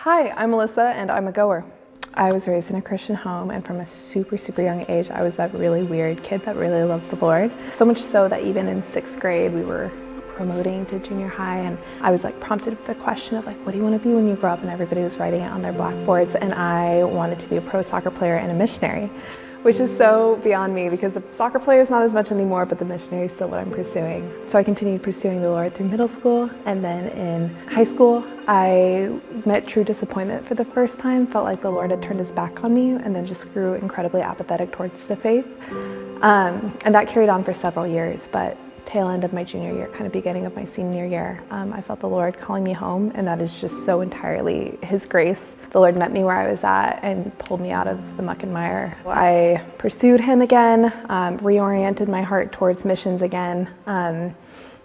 Hi, I'm Alyssa and I'm a goer. I was raised in a Christian home, and from a super young age, I was that really weird kid that really loved the Lord. So much so that even in 6th grade, we were promoting to junior high, and I was prompted with the question of what do you want to be when you grow up? And everybody was writing it on their blackboards, and I wanted to be a pro soccer player and a missionary, which is so beyond me because the soccer player is not as much anymore, but the missionary is still what I'm pursuing. So I continued pursuing the Lord through middle school, and then in high school, I met true disappointment for the first time, felt like the Lord had turned his back on me, and then just grew incredibly apathetic towards the faith. And that carried on for several years, but tail end of my junior year, kind of beginning of my senior year, I felt the Lord calling me home, and that is just so entirely his grace. The Lord met me where I was at and pulled me out of the muck and mire. I pursued him again, reoriented my heart towards missions again.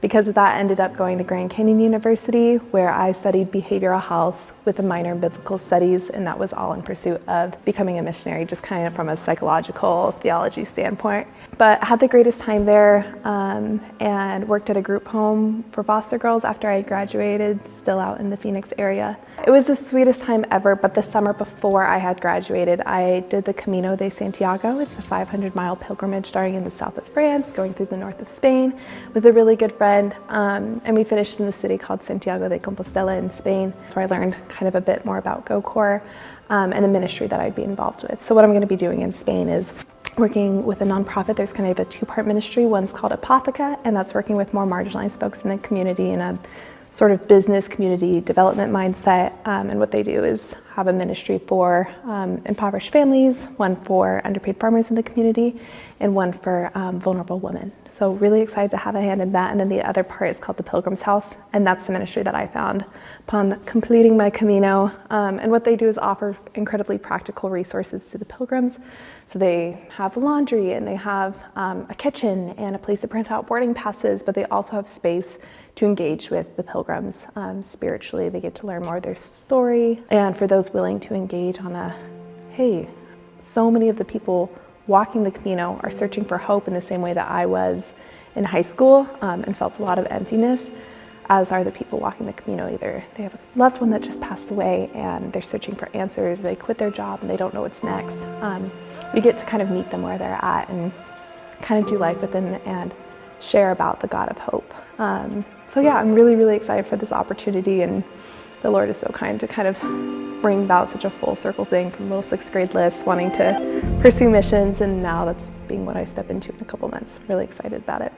Because of that, I ended up going to Grand Canyon University, where I studied behavioral health with a minor in biblical studies, and that was all in pursuit of becoming a missionary, just kind of from a psychological theology standpoint. But I had the greatest time there, and worked at a group home for foster girls after I graduated, still out in the Phoenix area. It was the sweetest time ever, but the summer before I had graduated, I did the Camino de Santiago. It's a 500-mile pilgrimage starting in the south of France, going through the north of Spain with a really good friend, and we finished in the city called Santiago de Compostela in Spain. So I learned kind of a bit more about GoCorps and the ministry that I'd be involved with. So what I'm going to be doing in Spain is working with a nonprofit. There's kind of a two-part ministry. One's called Apotheca, and that's working with more marginalized folks in the community in a sort of business community development mindset. And what they do is have a ministry for impoverished families, one for underpaid farmers in the community, and one for vulnerable women. So really excited to have a hand in that. And then the other part is called the Pilgrim's House, and that's the ministry that I found upon completing my Camino. And what they do is offer incredibly practical resources to the pilgrims. So they have laundry, and they have a kitchen and a place to print out boarding passes, but they also have space to engage with the pilgrims spiritually. They get to learn more of their story. And for those willing to engage on hey, so many of the people walking the Camino are searching for hope in the same way that I was in high school, and felt a lot of emptiness, as are the people walking the Camino. Either they have a loved one that just passed away and they're searching for answers, they quit their job and they don't know what's next. We get to kind of meet them where they're at and kind of do life with them and share about the God of hope. So yeah, I'm really excited for this opportunity, and the Lord is so kind to kind of bring about such a full circle thing from little 6th grade Liz wanting to pursue missions, and now that's being what I step into in a couple months. Really excited about it.